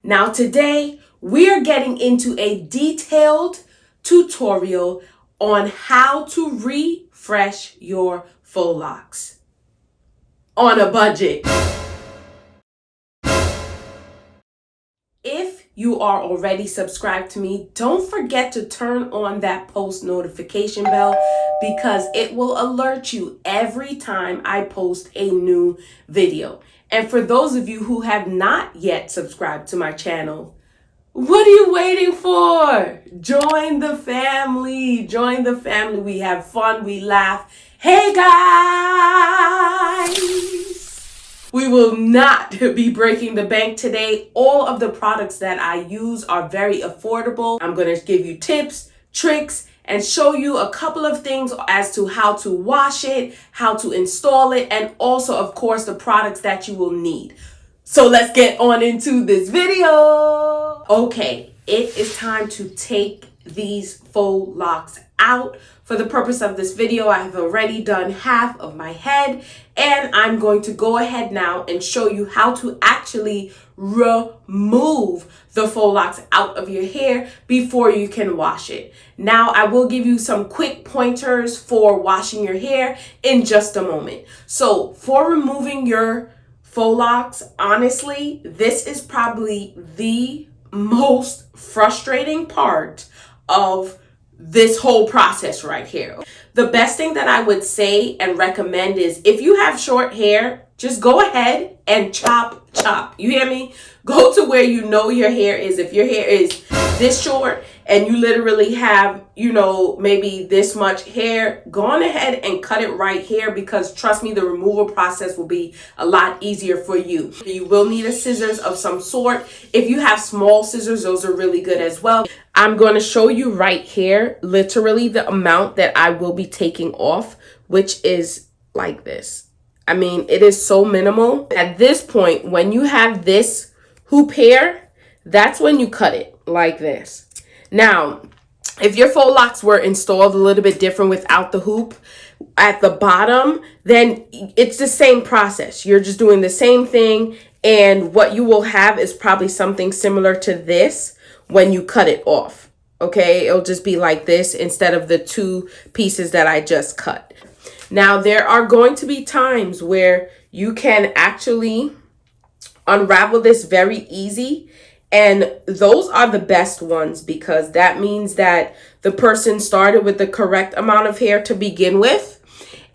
Now today, we are getting into a detailed tutorial on how to refresh your faux locks on a budget. If you are already subscribed to me, don't forget to turn on that post notification bell because it will alert you every time I post a new video. And for those of you who have not yet subscribed to my channel, what are you waiting for? Join the family. Join the family. We have fun. We laugh. Hey guys! We will not be breaking the bank today. All of the products that I use are very affordable. I'm going to give you tips, tricks, and show you a couple of things as to how to wash it, how to install it, and also, of course, the products that you will need. So let's get on into this video. Okay, it is time to take these faux locks out. For the purpose of this video, I have already done half of my head, and I'm going to go ahead now and show you how to actually remove the faux locks out of your hair before you can wash it. Now, I will give you some quick pointers for washing your hair in just a moment. So for removing your faux locks, honestly, this is probably the most frustrating part of this whole process right here. The best thing that I would say and recommend is if you have short hair, just go ahead and chop. You hear me? Go to where you know your hair is. If your hair is this short and you literally have, maybe this much hair, go on ahead and cut it right here because trust me, the removal process will be a lot easier for you. You will need a scissors of some sort. If you have small scissors, those are really good as well. I'm going to show you right here, literally the amount that I will be taking off, which is like this. I mean, it is so minimal. At this point, when you have this hoop hair, that's when you cut it like this. Now, if your faux locks were installed a little bit different without the hoop at the bottom, then it's the same process. You're just doing the same thing. And what you will have is probably something similar to this when you cut it off. Okay, it'll just be like this instead of the two pieces that I just cut. Now, there are going to be times where you can actually unravel this very easy. And those are the best ones because that means that the person started with the correct amount of hair to begin with.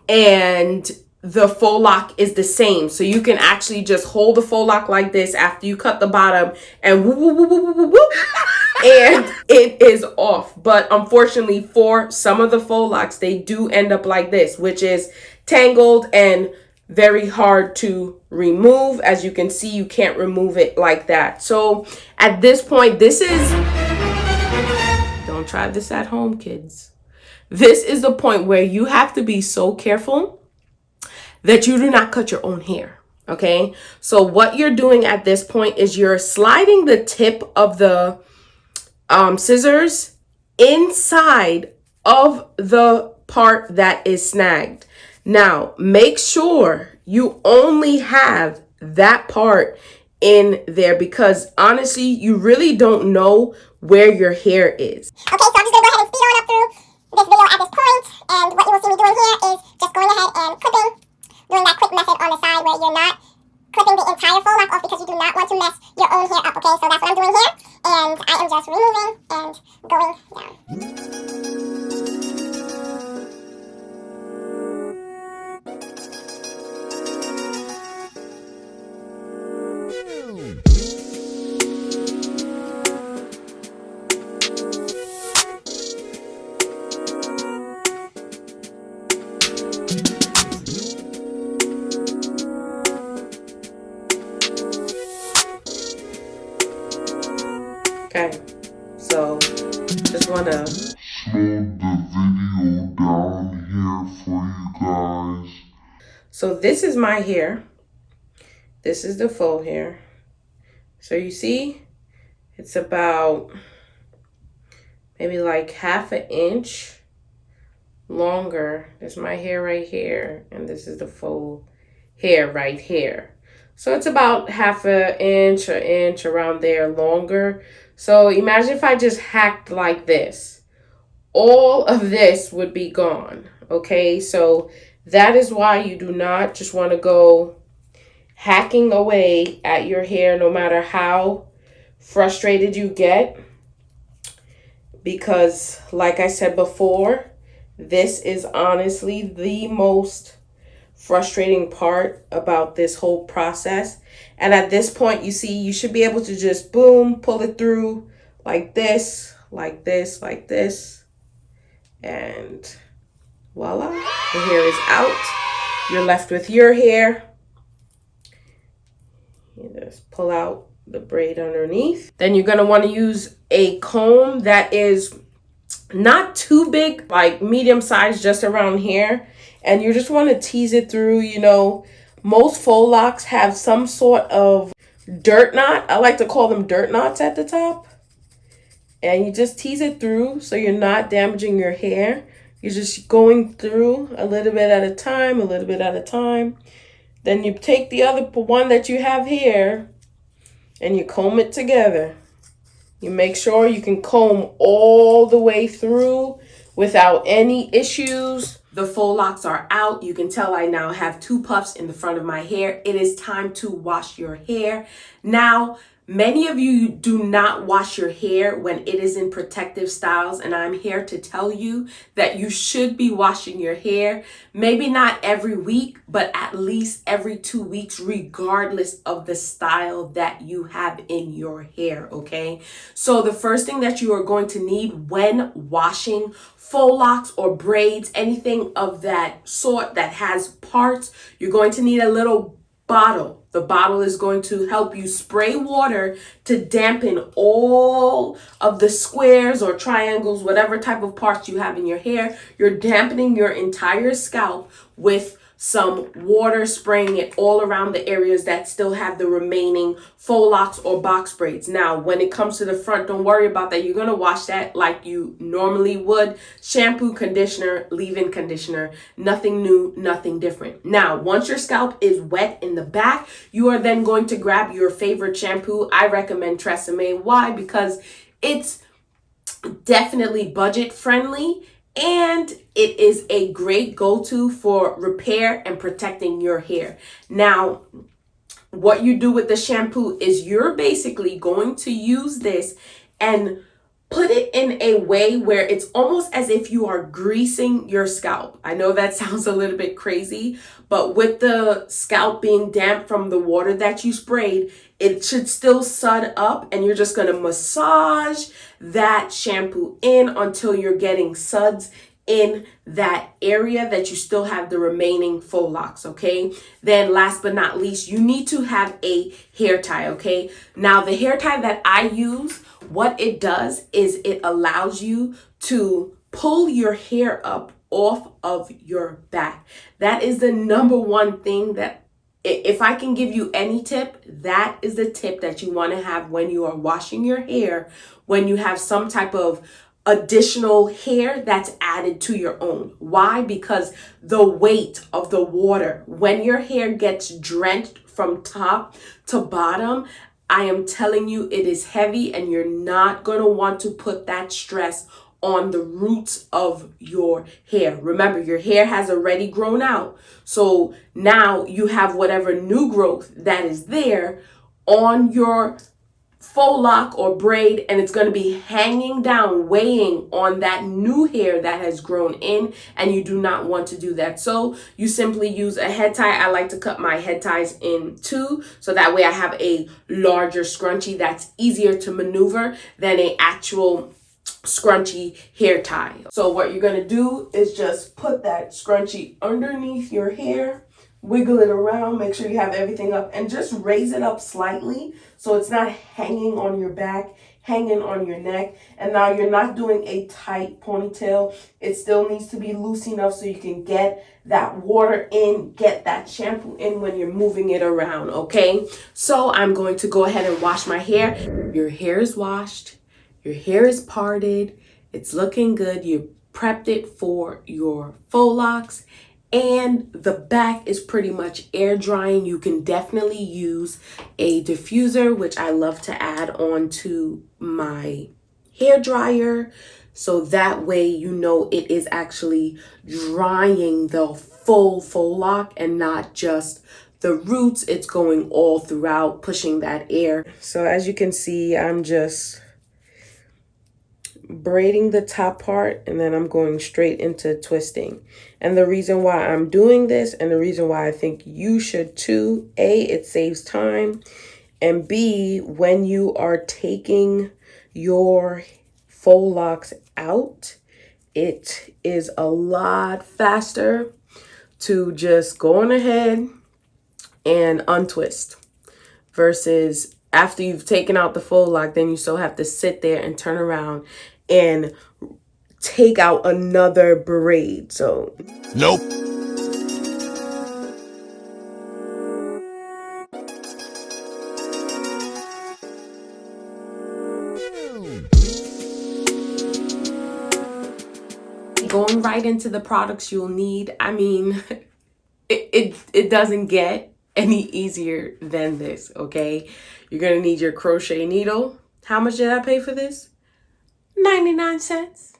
And the faux lock is the same. So you can actually just hold the faux lock like this after you cut the bottom and whoop, whoop, whoop, whoop, whoop, whoop, and it is off. But unfortunately for some of the faux locks, they do end up like this, which is tangled and very hard to remove. As you can see, you can't remove it like that. So at this point, don't try this at home, kids. This is the point where you have to be so careful that you do not cut your own hair. Okay. So what you're doing at this point is you're sliding the tip of the scissors inside of the part that is snagged. Now, make sure you only have that part in there because honestly, you really don't know where your hair is. Okay, so I'm just going to go ahead and speed on up through this video at this point. And what you will see me doing here is just going ahead and clipping, doing that quick method on the side where you're not clipping the entire faux lock off because you do not want to mess your own hair up, okay? So that's what I'm doing here. And I am just removing and going down. Okay, so just want to slow the video down here for you guys. So this is my hair. This is the faux hair. So you see, it's about maybe like half an inch longer. There's my hair right here, and this is the faux hair right here. So it's about half an inch or inch around there longer. So imagine if I just hacked like this. All of this would be gone. Okay, so that is why you do not just want to go hacking away at your hair no matter how frustrated you get. Because, like I said before, this is honestly the most frustrating part about this whole process. And at this point, you see, you should be able to just boom, pull it through like this, like this, like this. And voila, the hair is out. You're left with your hair. You just pull out the braid underneath. Then you're going to want to use a comb that is not too big, like medium size, just around here. And you just want to tease it through. You know, most faux locks have some sort of dirt knot. I like to call them dirt knots at the top. And you just tease it through so you're not damaging your hair. You're just going through a little bit at a time, a little bit at a time. Then you take the other one that you have here and you comb it together. You make sure you can comb all the way through without any issues. The faux locks are out. You can tell I now have 2 puffs in the front of my hair. It is time to wash your hair. Now, many of you do not wash your hair when it is in protective styles, and I'm here to tell you that you should be washing your hair. Maybe not every week, but at least every 2 weeks, regardless of the style that you have in your hair, okay? So the first thing that you are going to need when washing faux locks or braids, anything of that sort that has parts, you're going to need a little bottle. The bottle is going to help you spray water to dampen all of the squares or triangles, whatever type of parts you have in your hair. You're dampening your entire scalp with some water, spraying it all around the areas that still have the remaining faux locks or box braids. Now, when it comes to the front, don't worry about that. You're going to wash that like you normally would. Shampoo, conditioner, leave-in conditioner. Nothing new, nothing different. Now, once your scalp is wet in the back, you are then going to grab your favorite shampoo. I recommend Tresemme. Why? Because it's definitely budget friendly. And it is a great go-to for repair and protecting your hair. Now, what you do with the shampoo is you're basically going to use this and put it in a way where it's almost as if you are greasing your scalp. I know that sounds a little bit crazy, but with the scalp being damp from the water that you sprayed, it should still sud up, and you're just going to massage that shampoo in until you're getting suds in that area that you still have the remaining faux locks, okay? Then last but not least, you need to have a hair tie, okay? Now, the hair tie that I use, what it does is it allows you to pull your hair up off of your back. That is the number one thing that, if I can give you any tip, that is the tip that you want to have when you are washing your hair, when you have some type of additional hair that's added to your own. Why? Because the weight of the water, when your hair gets drenched from top to bottom, I am telling you, it is heavy, and you're not going to want to put that stress on the roots of your hair. Remember, your hair has already grown out. So now you have whatever new growth that is there on your faux lock or braid, and it's going to be hanging down, weighing on that new hair that has grown in, and you do not want to do that. So you simply use a head tie. I like to cut my head ties in 2, so that way I have a larger scrunchie that's easier to maneuver than a actual scrunchy hair tie. So what you're going to do is just put that scrunchie underneath your hair, wiggle it around, make sure you have everything up, and just raise it up slightly so it's not hanging on your back, hanging on your neck. And now you're not doing a tight ponytail. It still needs to be loose enough so you can get that water in, get that shampoo in when you're moving it around, okay? So I'm going to go ahead and wash my hair. Your hair is washed. Your hair is parted. It's looking good. You prepped it for your faux locks. and the back is pretty much air drying. You can definitely use a diffuser, which I love to add on to my hair dryer, so that way you know it is actually drying the full faux lock and not just the roots. It's going all throughout, pushing that air. So as you can see, I'm just braiding the top part and then I'm going straight into twisting. And the reason why I'm doing this, and the reason why I think you should too, A, it saves time, and B, when you are taking your faux locks out, it is a lot faster to just go on ahead and untwist, versus after you've taken out the faux lock, then you still have to sit there and turn around and take out another braid. So nope. going right into the products you'll need, I mean, it doesn't get any easier than this, okay? You're gonna need your crochet needle. How much did I pay for this? 99 cents.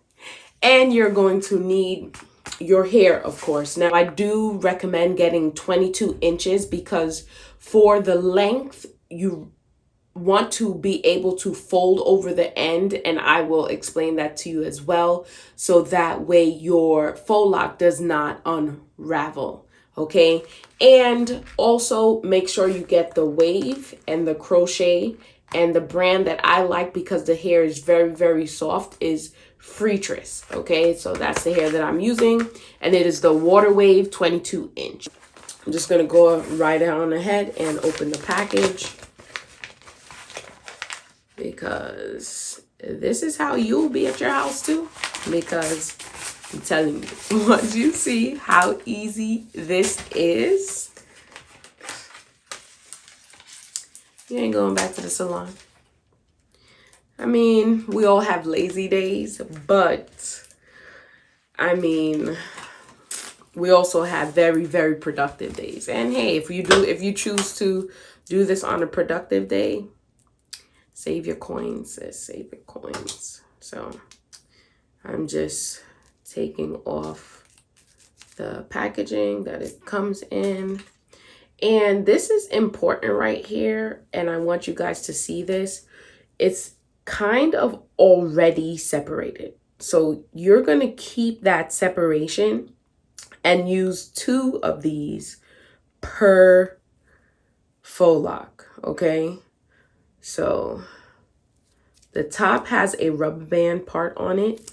And you're going to need your hair, of course. Now, I do recommend getting 22 inches because for the length, you want to be able to fold over the end, and I will explain that to you as well, so that way your faux lock does not unravel, okay? And also make sure you get the wave and the crochet, and the brand that I like because the hair is very, very soft is FREETRES, okay? So that's the hair that I'm using, and it is the Water Wave 22 inch. I'm just gonna go right on ahead and open the package, because this is how you'll be at your house too. Because I'm telling you, once you see how easy this is, you ain't going back to the salon. I mean, we all have lazy days, but I mean, we also have very, very productive days. And hey, if you choose to do this on a productive day, save your coins, sis, save your coins. So I'm just taking off the packaging that it comes in. And this is important right here, and I want you guys to see this. It's kind of already separated. So you're going to keep that separation and use 2 of these per faux lock, okay? So the top has a rubber band part on it.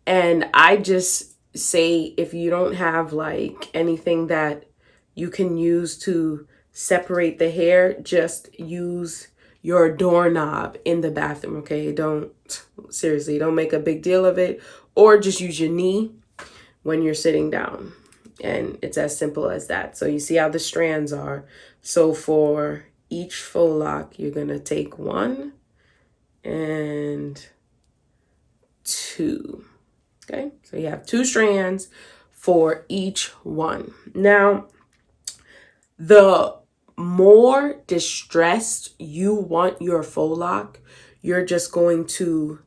And I just say, if you don't have like anything that you can use to separate the hair, just use your doorknob in the bathroom, okay? Seriously, don't make a big deal of it. Or just use your knee when you're sitting down. And it's as simple as that. So you see how the strands are. So for each faux lock, you're gonna take 1 and 2. Okay, so you have 2 strands for each one. Now, the more distressed you want your faux lock, you're just going to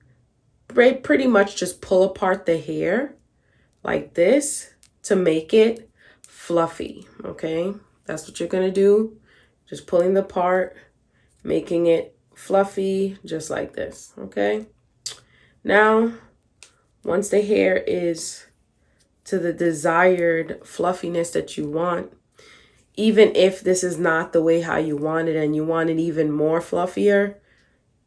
pretty much just pull apart the hair like this to make it fluffy, okay? That's what you're gonna do. Just pulling the part, making it fluffy, just like this, okay? Now, once the hair is to the desired fluffiness that you want, even if this is not the way how you want it and you want it even more fluffier,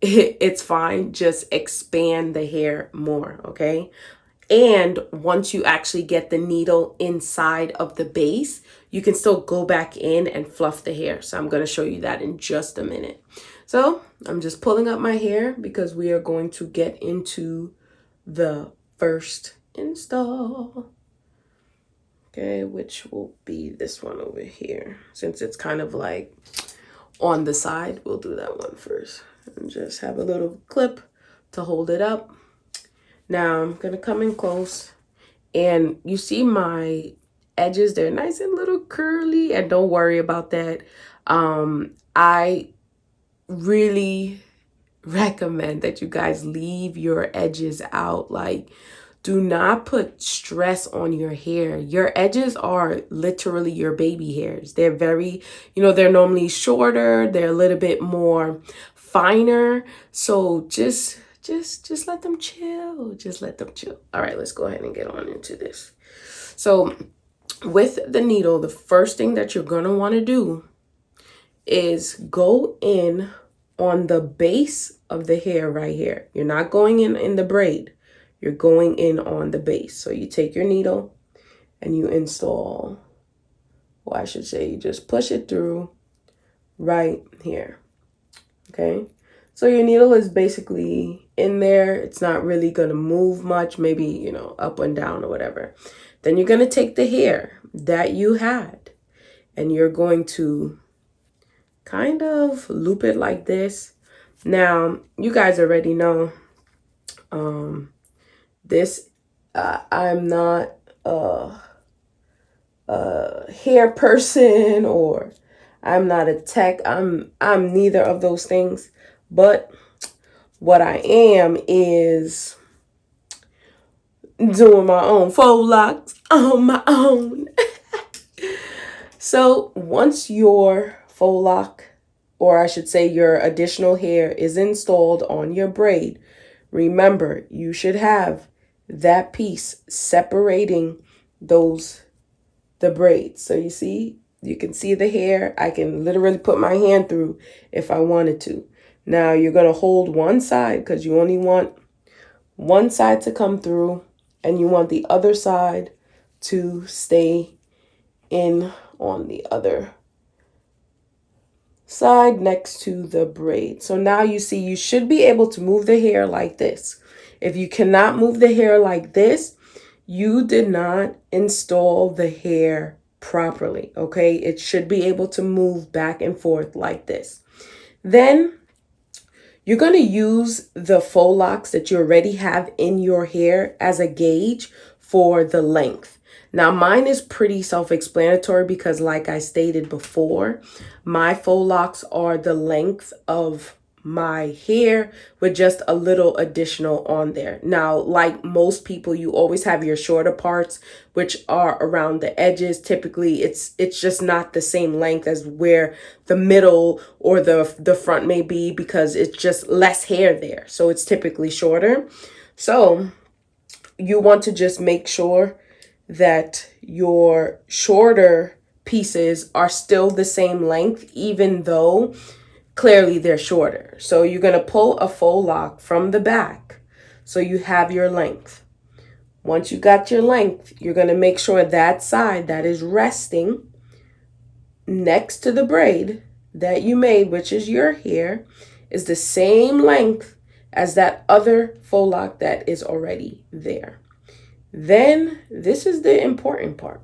it's fine. Just expand the hair more, okay? And once you actually get the needle inside of the base, you can still go back in and fluff the hair. So I'm going to show you that in just a minute. So I'm just pulling up my hair because we are going to get into the first install. Okay, which will be this one over here. Since it's kind of like on the side, we'll do that one first. And just have a little clip to hold it up. Now I'm gonna come in close, and you see my edges, they're nice and little curly, and don't worry about that. I really recommend that you guys leave your edges out. Like, do not put stress on your hair. Your edges are literally your baby hairs. They're very, they're normally shorter, they're a little bit more finer. So just let them chill. Just let them chill. All right, let's go ahead and get on into this. So with the needle, the first thing that you're going to want to do is go in on the base of the hair right here. You're not going in the braid. You're going in on the base. So you take your needle and you install, well, I should say you just push it through right here. Okay. So your needle is basically in there. It's not really going to move much, maybe, up and down or whatever. Then you're going to take the hair that you had and you're going to kind of loop it like this. Now, you guys already know this. I'm not a hair person, or I'm not a tech. I'm neither of those things. But what I am is doing my own faux locks on my own. So once your faux lock, or I should say your additional hair, is installed on your braid, remember, you should have that piece separating the braids. So you can see the hair. I can literally put my hand through if I wanted to. Now you're going to hold one side because you only want one side to come through, and you want the other side to stay in on the other side next to the braid. So now you see you should be able to move the hair like this. If you cannot move the hair like this, you did not install the hair properly. Okay, it should be able to move back and forth like this. Then you're going to use the faux locks that you already have in your hair as a gauge for the length. Now, mine is pretty self-explanatory because, like I stated before, my faux locks are the length of my hair with just a little additional on there. Now, like most people, you always have your shorter parts, which are around the edges. Typically, it's just not the same length as where the middle or the front may be, because it's just less hair there. So it's typically shorter. So you want to just make sure that your shorter pieces are still the same length, even though clearly they're shorter. So you're going to pull a faux lock from the back so you have your length. Once you got your length, you're going to make sure that side that is resting next to the braid that you made, which is your hair, is the same length as that other faux lock that is already there. Then this is the important part.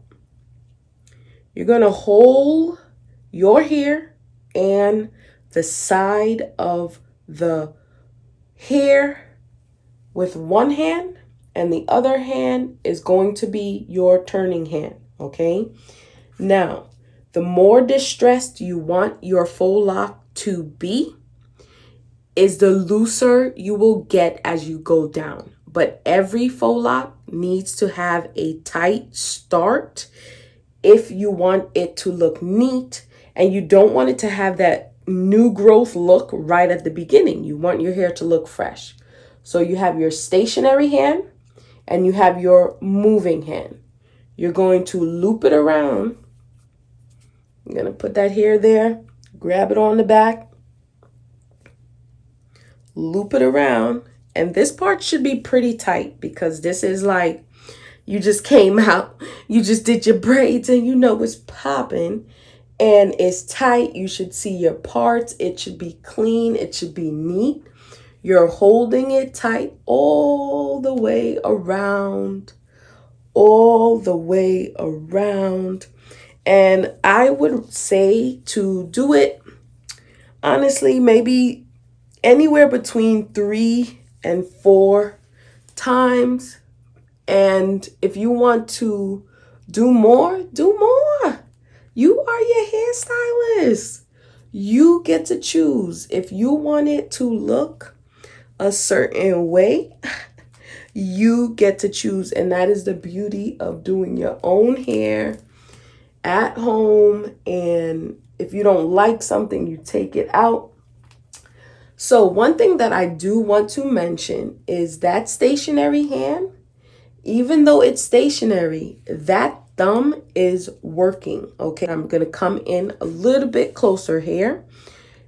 You're going to hold your hair and the side of the hair with one hand, and the other hand is going to be your turning hand. Okay. Now, the more distressed you want your faux lock to be, is the looser you will get as you go down. But every faux lock needs to have a tight start if you want it to look neat, and you don't want it to have that new growth look right at the beginning. You want your hair to look fresh. So you have your stationary hand and you have your moving hand. You're going to loop it around. I'm going to put that hair there, grab it on the back, loop it around. And this part should be pretty tight because this is like you just came out, you just did your braids and you know it's popping and it's tight. You should see your parts. It should be clean. It should be neat. You're holding it tight all the way around, all the way around. And I would say to do it, honestly, maybe anywhere between 3 and 4 times. And if you want to Do more, do more. You are your hairstylist. You get to choose. If you want it to look a certain way, you get to choose. And that is the beauty of doing your own hair at home. And if you don't like something, you take it out. So one thing that I do want to mention is that stationary hand, even though it's stationary, that thumb is working. Okay, I'm going to come in a little bit closer here.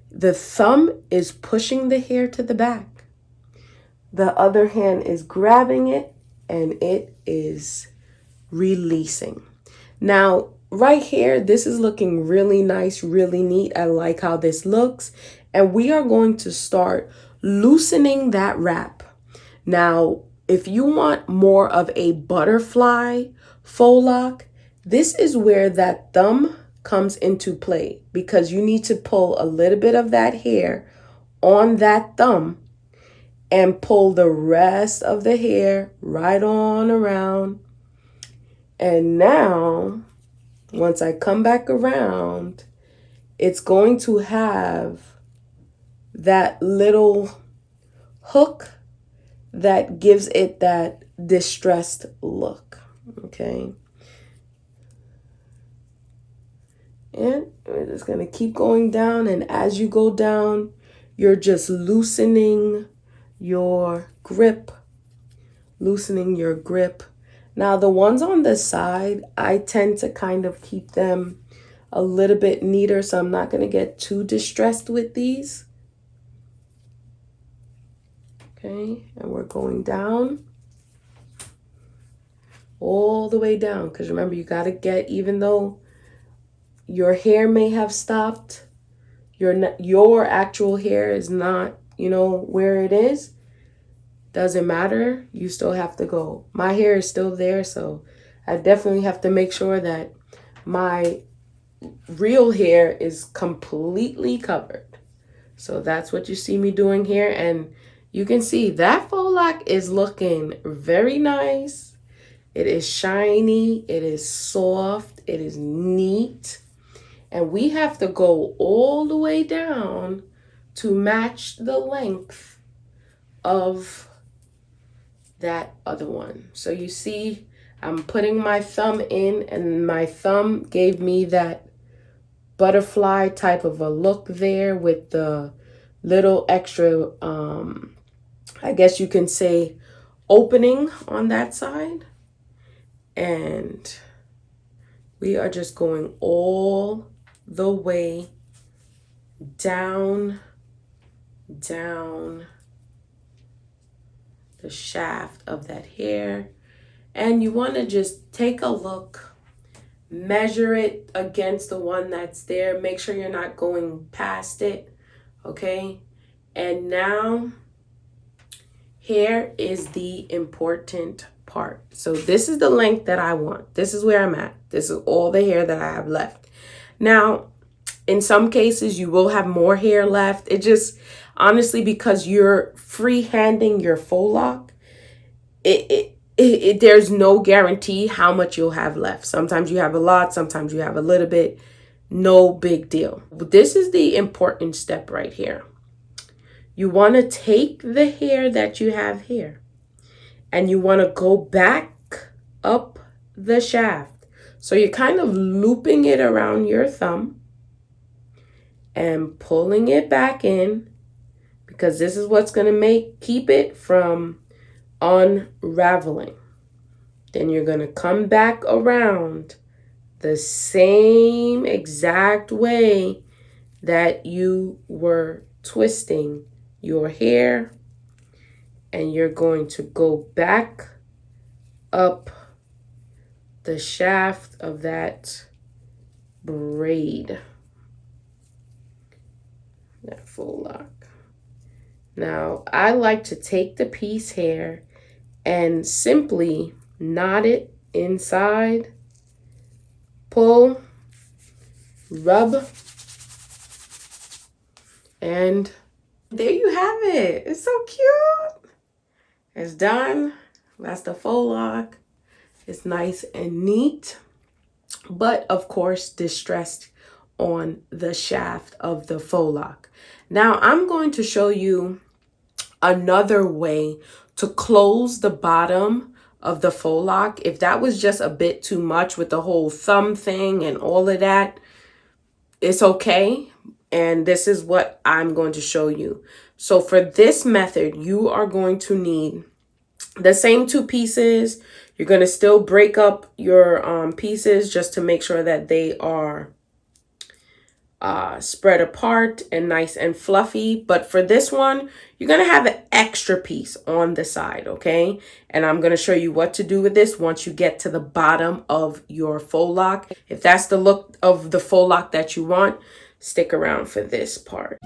The thumb is pushing the hair to the back. The other hand is grabbing it and it is releasing. Now, right here, this is looking really nice, really neat. I like how this looks. And we are going to start loosening that wrap. Now, if you want more of a butterfly faux lock, this is where that thumb comes into play, because you need to pull a little bit of that hair on that thumb and pull the rest of the hair right on around. And now, once I come back around, it's going to have that little hook that gives it that distressed look. Okay. And we're just going to keep going down. And as you go down, you're just loosening your grip. Loosening your grip. Now, the ones on the side, I tend to kind of keep them a little bit neater, so I'm not going to get too distressed with these. Okay, and we're going down. All the way down, because remember, you got to get, even though your hair may have stopped, your actual hair is not, where it is. Doesn't matter. You still have to go. My hair is still there, so I definitely have to make sure that my real hair is completely covered. So that's what you see me doing here. And you can see that faux lock is looking very nice. It is shiny. It is soft. It is neat. And we have to go all the way down to match the length of that other one. So you see, I'm putting my thumb in, and my thumb gave me that butterfly type of a look there with the little extra, I guess you can say, opening on that side. And we are just going all the way down the shaft of that hair. And you want to just take a look, measure it against the one that's there. Make sure you're not going past it. Okay. And now here is the important part. So this is the length that I want. This is where I'm at. This is all the hair that I have left. Now, in some cases, you will have more hair left. It just, honestly, because you're free-handing your faux lock, there's no guarantee how much you'll have left. Sometimes you have a lot, sometimes you have a little bit. No big deal. But this is the important step right here. You want to take the hair that you have here and you want to go back up the shaft. So you're kind of looping it around your thumb and pulling it back in, because this is what's going to keep it from unraveling. Then you're going to come back around the same exact way that you were twisting your hair, and you're going to go back up the shaft of that braid, that faux lock. Now, I like to take the piece hair and simply knot it inside, pull, rub, and there you have it. It's so cute. It's done. That's the faux lock. It's nice and neat. but of course distressed on the shaft of the faux lock. Now I'm going to show you another way to close the bottom of the faux lock. If that was just a bit too much with the whole thumb thing and all of that, it's okay. And this is what I'm going to show you. So for this method, you are going to need the same two pieces. You're going to still break up your pieces just to make sure that they are spread apart and nice and fluffy. But for this one, you're going to have an extra piece on the side, okay? And I'm going to show you what to do with this once you get to the bottom of your faux lock. If that's the look of the faux lock that you want, stick around for this part.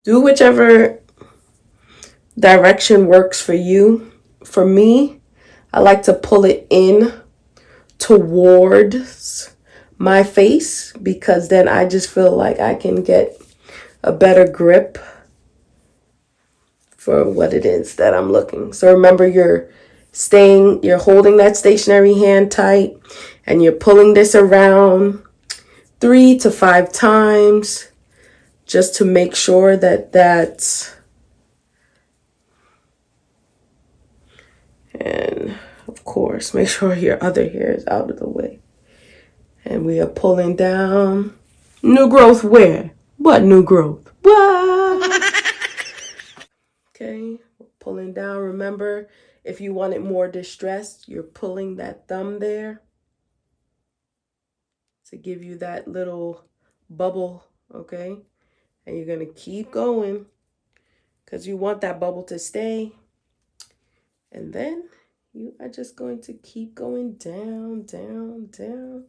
Do whichever direction works for you. For me, I like to pull it in towards my face because then I just feel like I can get a better grip for what it is that I'm looking. So remember, you're holding that stationary hand tight and you're pulling this around 3 to 5 times just to make sure that that's, and of course, make sure your other hair is out of the way. And we are pulling down. New growth where? What new growth? What? Okay, pulling down. Remember, if you want it more distressed, you're pulling that thumb there to give you that little bubble, okay? And you're gonna keep going because you want that bubble to stay. And then you are just going to keep going down, down, down.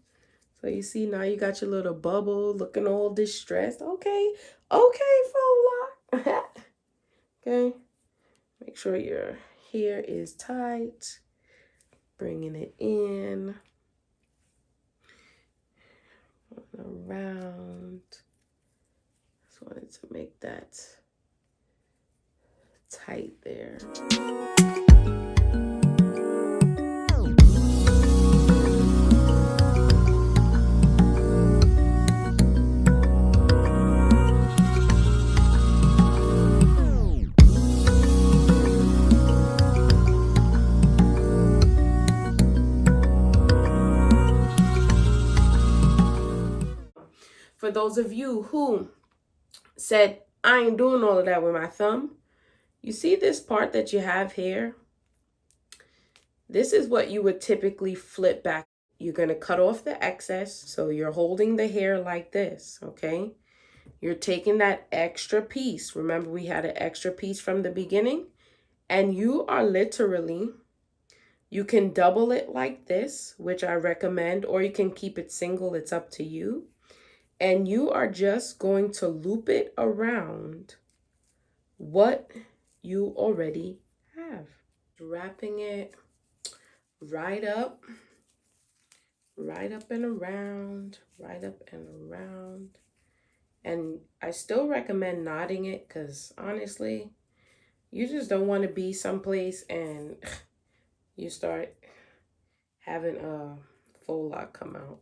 So you see now you got your little bubble looking all distressed. Okay, okay, faux lock. Okay, make sure your hair is tight. Bringing it in. Around. Just wanted to make that tight there. For those of you who said, I ain't doing all of that with my thumb, you see this part that you have here? This is what you would typically flip back. You're going to cut off the excess. So you're holding the hair like this, okay? You're taking that extra piece. Remember, we had an extra piece from the beginning. And you are literally, you can double it like this, which I recommend, or you can keep it single. It's up to you. And you are just going to loop it around what you already have. Wrapping it right up and around, right up and around. And I still recommend knotting it because honestly, you just don't want to be someplace and you start having a faux lock come out.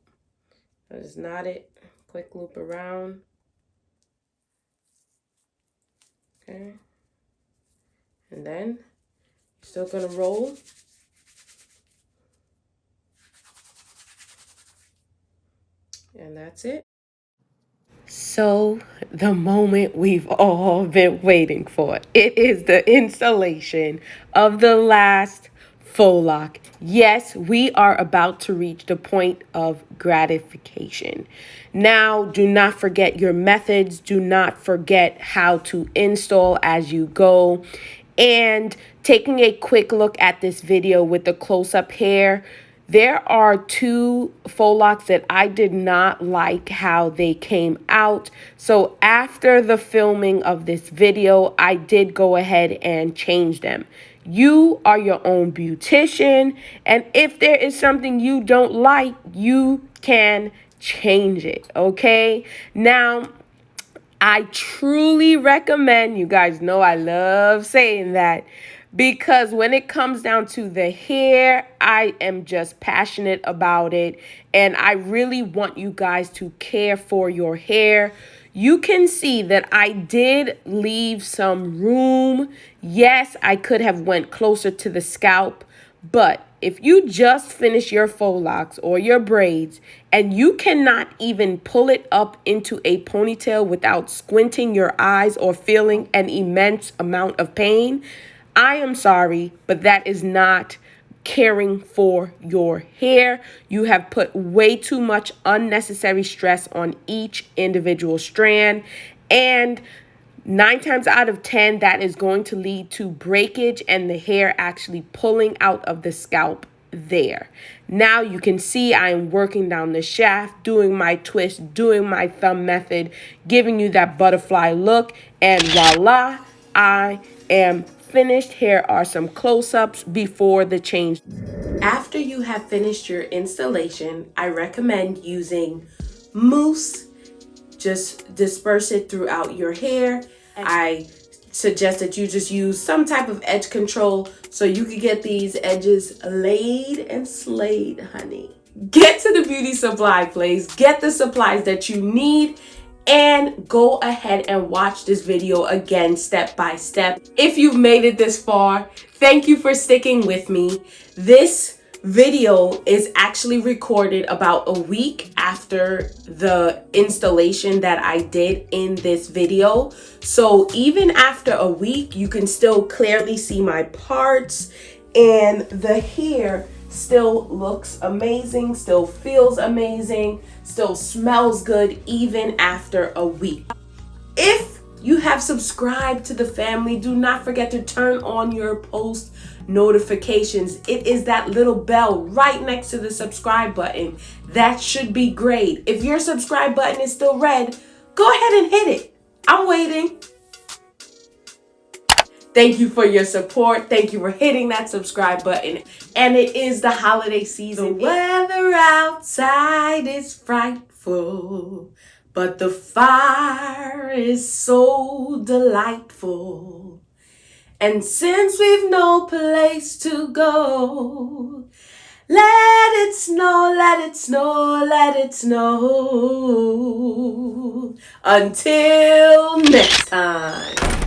So just knot it, quick loop around. Okay. And then you're still gonna roll. And that's it. So the moment we've all been waiting for. It is the installation of the last Faux Loc. Yes, we are about to reach the point of gratification. Now, do not forget your methods. Do not forget how to install as you go. And taking a quick look at this video with the close-up hair, there are two faux locs that I did not like how they came out. So after the filming of this video, I did go ahead and change them. You are your own beautician, and if there is something you don't like, you can change it, okay? Now, I truly recommend, you guys know I love saying that, because when it comes down to the hair, I am just passionate about it, and I really want you guys to care for your hair. You can see that I did leave some room. Yes, I could have went closer to the scalp, but if you just finish your faux locs or your braids and you cannot even pull it up into a ponytail without squinting your eyes or feeling an immense amount of pain, I am sorry, but that is not caring for your hair. You have put way too much unnecessary stress on each individual strand, and 9 times out of 10, that is going to lead to breakage and the hair actually pulling out of the scalp there. Now you can see I am working down the shaft, doing my twist, doing my thumb method, giving you that butterfly look, and voila, I am finished. Here are some close-ups before the change. After you have finished your installation, I recommend using mousse. Just disperse it throughout your hair. I suggest that you just use some type of edge control so you can get these edges laid and slayed, honey. Get to the beauty supply place, get the supplies that you need, and go ahead and watch this video again step by step. If you've made it this far, thank you for sticking with me. This video is actually recorded about a week after the installation that I did in this video. So even after a week, you can still clearly see my parts, and the hair still looks amazing, still feels amazing, still smells good even after a week. If you have subscribed to the family, do not forget to turn on your post notifications. It is that little bell right next to the subscribe button. That should be great. If your subscribe button is still red, go ahead and hit it. I'm waiting. Thank you for your support. Thank you for hitting that subscribe button. And it is the holiday season. The weather outside is frightful, but the fire is so delightful. And since we've no place to go, let it snow, let it snow, let it snow. Until next time.